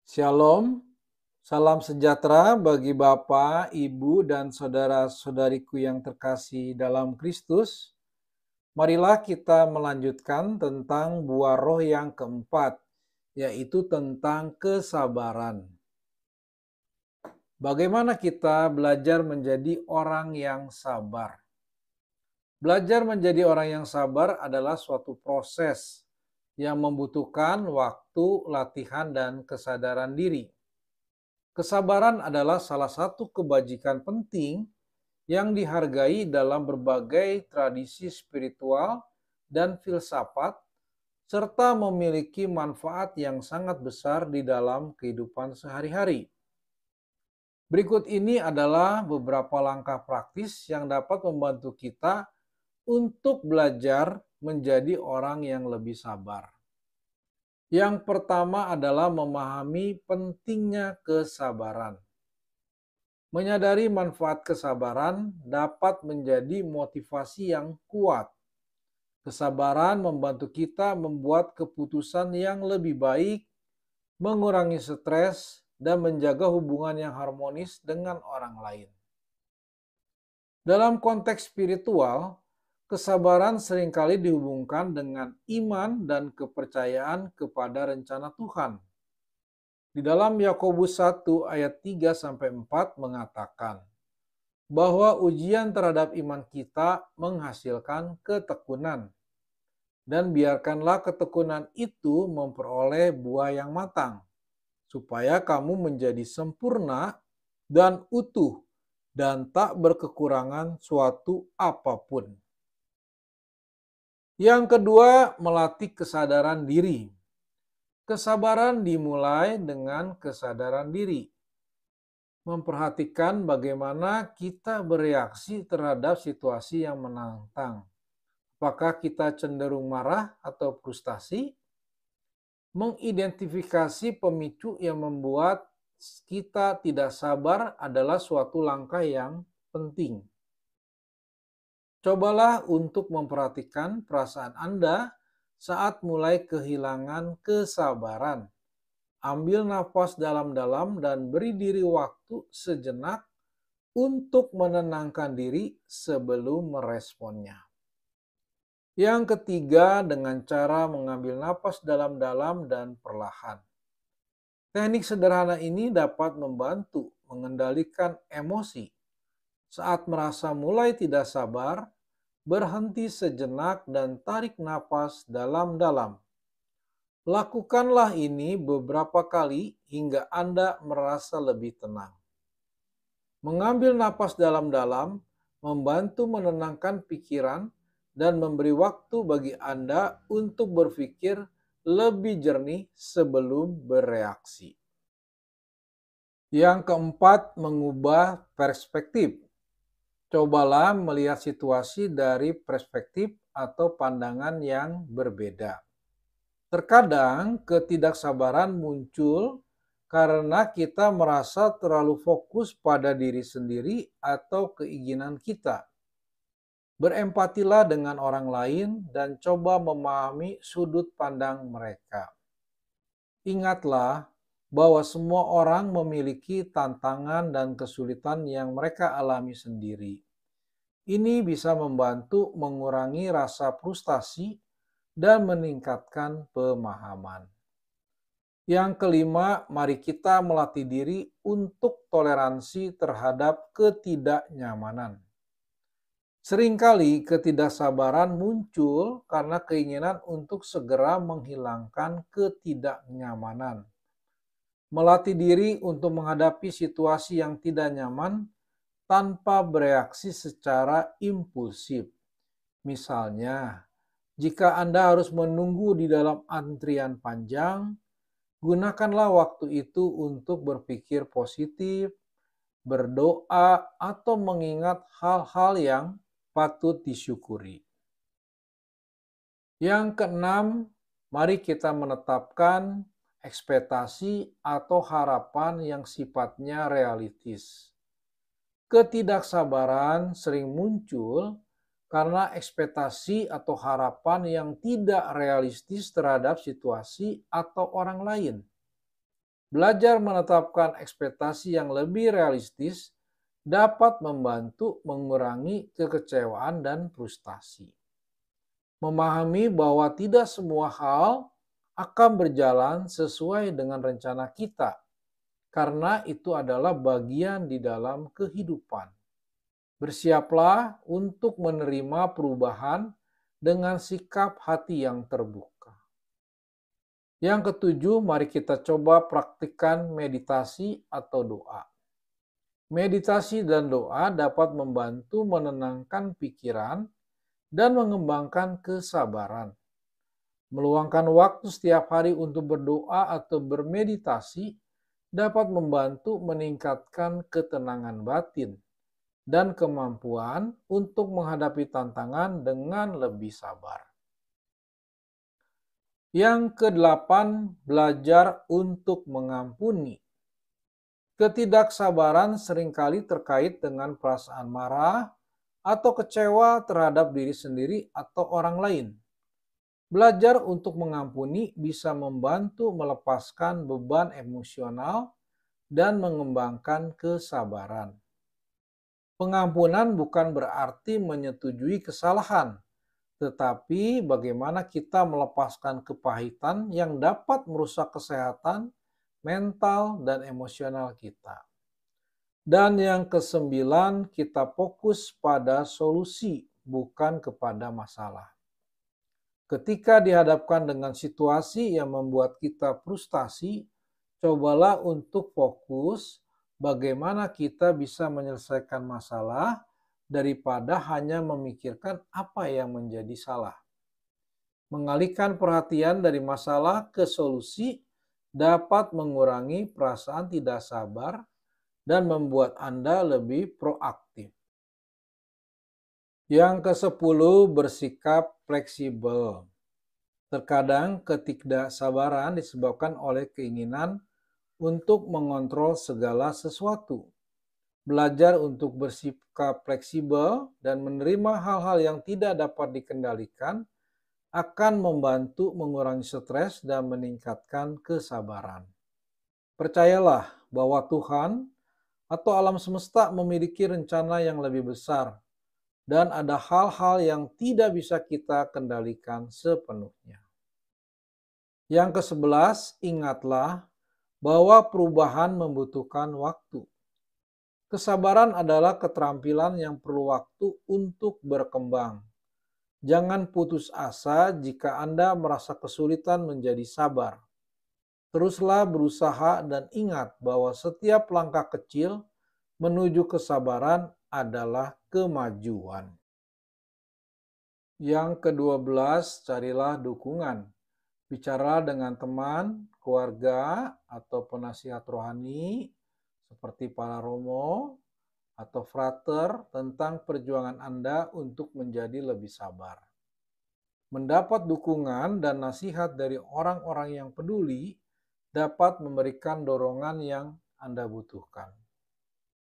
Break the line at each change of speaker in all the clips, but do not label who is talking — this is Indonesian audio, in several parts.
Shalom, salam sejahtera bagi Bapak, Ibu, dan saudara-saudariku yang terkasih dalam Kristus. Marilah kita melanjutkan tentang buah roh yang keempat, yaitu tentang kesabaran. Bagaimana kita belajar menjadi orang yang sabar? Belajar menjadi orang yang sabar adalah suatu proses yang membutuhkan waktu, latihan, dan kesadaran diri. Kesabaran adalah salah satu kebajikan penting yang dihargai dalam berbagai tradisi spiritual dan filsafat, serta memiliki manfaat yang sangat besar di dalam kehidupan sehari-hari. Berikut ini adalah beberapa langkah praktis yang dapat membantu kita untuk belajar menjadi orang yang lebih sabar. Yang pertama adalah memahami pentingnya kesabaran. Menyadari manfaat kesabaran dapat menjadi motivasi yang kuat. Kesabaran membantu kita membuat keputusan yang lebih baik, mengurangi stres, dan menjaga hubungan yang harmonis dengan orang lain. Dalam konteks spiritual, kesabaran seringkali dihubungkan dengan iman dan kepercayaan kepada rencana Tuhan. Di dalam Yakobus 1 ayat 3-4 mengatakan bahwa ujian terhadap iman kita menghasilkan ketekunan. Dan biarkanlah ketekunan itu memperoleh buah yang matang, supaya kamu menjadi sempurna dan utuh dan tak berkekurangan suatu apapun. Yang kedua, melatih kesadaran diri. Kesabaran dimulai dengan kesadaran diri. Memperhatikan bagaimana kita bereaksi terhadap situasi yang menantang. Apakah kita cenderung marah atau frustasi? Mengidentifikasi pemicu yang membuat kita tidak sabar adalah suatu langkah yang penting. Cobalah untuk memperhatikan perasaan Anda saat mulai kehilangan kesabaran. Ambil nafas dalam-dalam dan beri diri waktu sejenak untuk menenangkan diri sebelum meresponnya. Yang ketiga, dengan cara mengambil napas dalam-dalam dan perlahan. Teknik sederhana ini dapat membantu mengendalikan emosi. Saat merasa mulai tidak sabar, berhenti sejenak dan tarik napas dalam-dalam. Lakukanlah ini beberapa kali hingga Anda merasa lebih tenang. Mengambil napas dalam-dalam membantu menenangkan pikiran dan memberi waktu bagi Anda untuk berpikir lebih jernih sebelum bereaksi. Yang keempat, mengubah perspektif. Cobalah melihat situasi dari perspektif atau pandangan yang berbeda. Terkadang ketidaksabaran muncul karena kita merasa terlalu fokus pada diri sendiri atau keinginan kita. Berempatilah dengan orang lain dan coba memahami sudut pandang mereka. Ingatlah bahwa semua orang memiliki tantangan dan kesulitan yang mereka alami sendiri. Ini bisa membantu mengurangi rasa frustasi dan meningkatkan pemahaman. Yang kelima, mari kita melatih diri untuk toleransi terhadap ketidaknyamanan. Seringkali ketidaksabaran muncul karena keinginan untuk segera menghilangkan ketidaknyamanan. Melatih diri untuk menghadapi situasi yang tidak nyaman tanpa bereaksi secara impulsif. Misalnya, jika Anda harus menunggu di dalam antrian panjang, gunakanlah waktu itu untuk berpikir positif, berdoa, atau mengingat hal-hal yang patut disyukuri. Yang keenam, mari kita menetapkan ekspektasi atau harapan yang sifatnya realistis. Ketidaksabaran sering muncul karena ekspektasi atau harapan yang tidak realistis terhadap situasi atau orang lain. Belajar menetapkan ekspektasi yang lebih realistis dapat membantu mengurangi kekecewaan dan frustasi. Memahami bahwa tidak semua hal akan berjalan sesuai dengan rencana kita, karena itu adalah bagian di dalam kehidupan. Bersiaplah untuk menerima perubahan dengan sikap hati yang terbuka. Yang ketujuh, mari kita coba praktikkan meditasi atau doa. Meditasi dan doa dapat membantu menenangkan pikiran dan mengembangkan kesabaran. Meluangkan waktu setiap hari untuk berdoa atau bermeditasi dapat membantu meningkatkan ketenangan batin dan kemampuan untuk menghadapi tantangan dengan lebih sabar. Yang kedelapan, belajar untuk mengampuni. Ketidaksabaran seringkali terkait dengan perasaan marah atau kecewa terhadap diri sendiri atau orang lain. Belajar untuk mengampuni bisa membantu melepaskan beban emosional dan mengembangkan kesabaran. Pengampunan bukan berarti menyetujui kesalahan, tetapi bagaimana kita melepaskan kepahitan yang dapat merusak kesehatan mental dan emosional kita. Dan yang kesembilan, kita fokus pada solusi, bukan kepada masalah. Ketika dihadapkan dengan situasi yang membuat kita frustasi, cobalah untuk fokus bagaimana kita bisa menyelesaikan masalah daripada hanya memikirkan apa yang menjadi salah. Mengalihkan perhatian dari masalah ke solusi dapat mengurangi perasaan tidak sabar dan membuat Anda lebih proaktif. Yang ke-10, bersikap fleksibel. Terkadang ketidaksabaran disebabkan oleh keinginan untuk mengontrol segala sesuatu. Belajar untuk bersikap fleksibel dan menerima hal-hal yang tidak dapat dikendalikan akan membantu mengurangi stres dan meningkatkan kesabaran. Percayalah bahwa Tuhan atau alam semesta memiliki rencana yang lebih besar, dan ada hal-hal yang tidak bisa kita kendalikan sepenuhnya. Yang ke-11, ingatlah bahwa perubahan membutuhkan waktu. Kesabaran adalah keterampilan yang perlu waktu untuk berkembang. Jangan putus asa jika Anda merasa kesulitan menjadi sabar. Teruslah berusaha dan ingat bahwa setiap langkah kecil menuju kesabaran adalah kemajuan. Yang ke-12, carilah dukungan. Bicara dengan teman, keluarga, atau penasihat rohani seperti para romo atau frater tentang perjuangan Anda untuk menjadi lebih sabar. Mendapat dukungan dan nasihat dari orang-orang yang peduli dapat memberikan dorongan yang Anda butuhkan.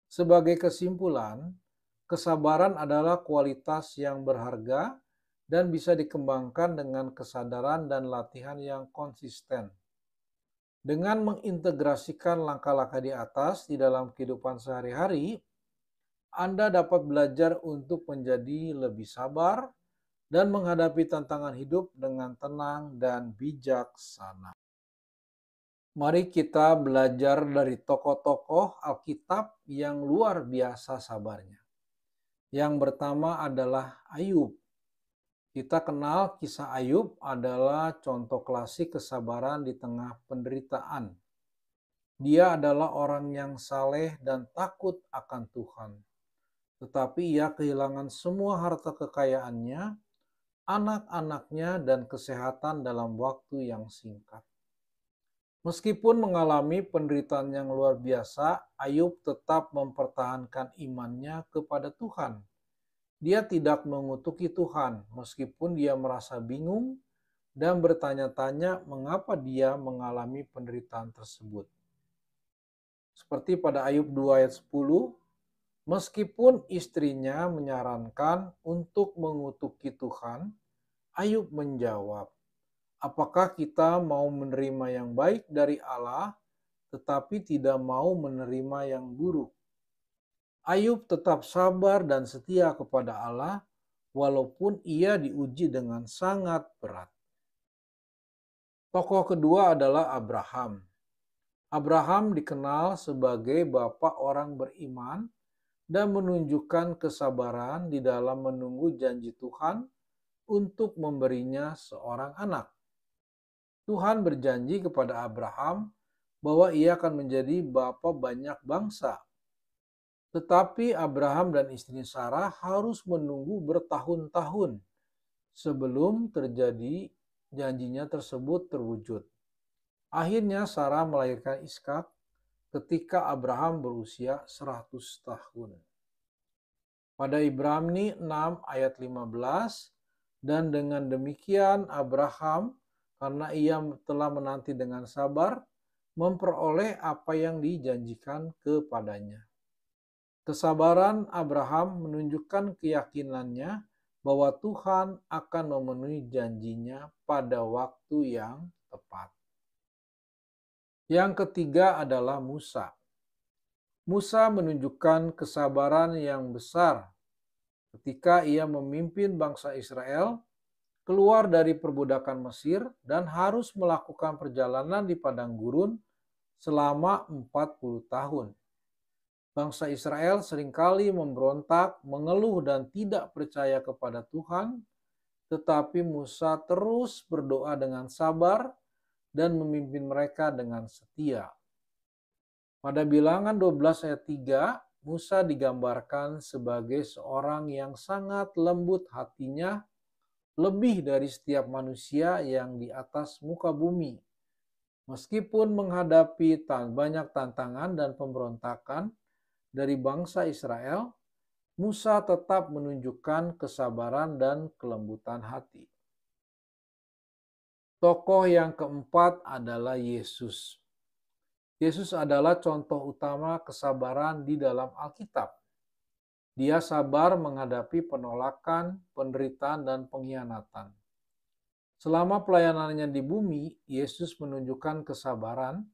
Sebagai kesimpulan, kesabaran adalah kualitas yang berharga dan bisa dikembangkan dengan kesadaran dan latihan yang konsisten. Dengan mengintegrasikan langkah-langkah di atas di dalam kehidupan sehari-hari, Anda dapat belajar untuk menjadi lebih sabar dan menghadapi tantangan hidup dengan tenang dan bijaksana. Mari kita belajar dari tokoh-tokoh Alkitab yang luar biasa sabarnya. Yang pertama adalah Ayub. Kita kenal kisah Ayub adalah contoh klasik kesabaran di tengah penderitaan. Dia adalah orang yang saleh dan takut akan Tuhan. Tetapi ia kehilangan semua harta kekayaannya, anak-anaknya, dan kesehatan dalam waktu yang singkat. Meskipun mengalami penderitaan yang luar biasa, Ayub tetap mempertahankan imannya kepada Tuhan. Dia tidak mengutuki Tuhan, meskipun dia merasa bingung dan bertanya-tanya mengapa dia mengalami penderitaan tersebut. Seperti pada Ayub 2 ayat 10, meskipun istrinya menyarankan untuk mengutuki Tuhan, Ayub menjawab, apakah kita mau menerima yang baik dari Allah tetapi tidak mau menerima yang buruk. Ayub tetap sabar dan setia kepada Allah, walaupun ia diuji dengan sangat berat. Tokoh kedua adalah Abraham. Abraham dikenal sebagai bapak orang beriman dan menunjukkan kesabaran di dalam menunggu janji Tuhan untuk memberinya seorang anak. Tuhan berjanji kepada Abraham bahwa ia akan menjadi bapa banyak bangsa. Tetapi Abraham dan istri Sarah harus menunggu bertahun-tahun sebelum terjadi janjinya tersebut terwujud. Akhirnya Sarah melahirkan Ishak ketika Abraham berusia 100 tahun. Pada Ibrani 6 ayat 15, dan dengan demikian Abraham, karena ia telah menanti dengan sabar, memperoleh apa yang dijanjikan kepadanya. Kesabaran Abraham menunjukkan keyakinannya bahwa Tuhan akan memenuhi janjinya pada waktu yang tepat. Yang ketiga adalah Musa. Musa menunjukkan kesabaran yang besar ketika ia memimpin bangsa Israel keluar dari perbudakan Mesir dan harus melakukan perjalanan di padang gurun selama 40 tahun. Bangsa Israel seringkali memberontak, mengeluh dan tidak percaya kepada Tuhan, tetapi Musa terus berdoa dengan sabar dan memimpin mereka dengan setia. Pada Bilangan 12 ayat 3, Musa digambarkan sebagai seorang yang sangat lembut hatinya, lebih dari setiap manusia yang di atas muka bumi. Meskipun menghadapi banyak tantangan dan pemberontakan dari bangsa Israel, Musa tetap menunjukkan kesabaran dan kelembutan hati. Tokoh yang keempat adalah Yesus. Yesus adalah contoh utama kesabaran di dalam Alkitab. Dia sabar menghadapi penolakan, penderitaan, dan pengkhianatan. Selama pelayanannya di bumi, Yesus menunjukkan kesabaran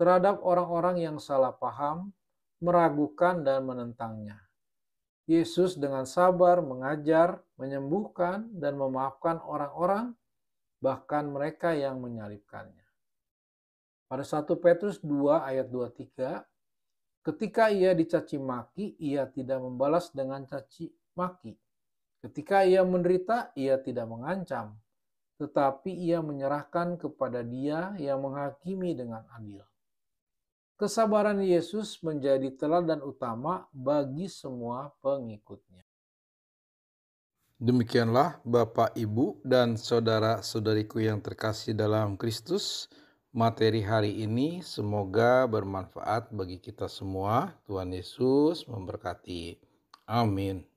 terhadap orang-orang yang salah paham, meragukan, dan menentangnya. Yesus dengan sabar mengajar, menyembuhkan, dan memaafkan orang-orang, bahkan mereka yang menyalibkannya. Pada 1 Petrus 2 ayat 23, ketika ia dicaci maki, ia tidak membalas dengan caci maki. Ketika ia menderita, ia tidak mengancam, tetapi ia menyerahkan kepada Dia yang menghakimi dengan adil. Kesabaran Yesus menjadi teladan utama bagi semua pengikutnya.
Demikianlah Bapak, Ibu, dan saudara-saudariku yang terkasih dalam Kristus. Materi hari ini semoga bermanfaat bagi kita semua. Tuhan Yesus memberkati. Amin.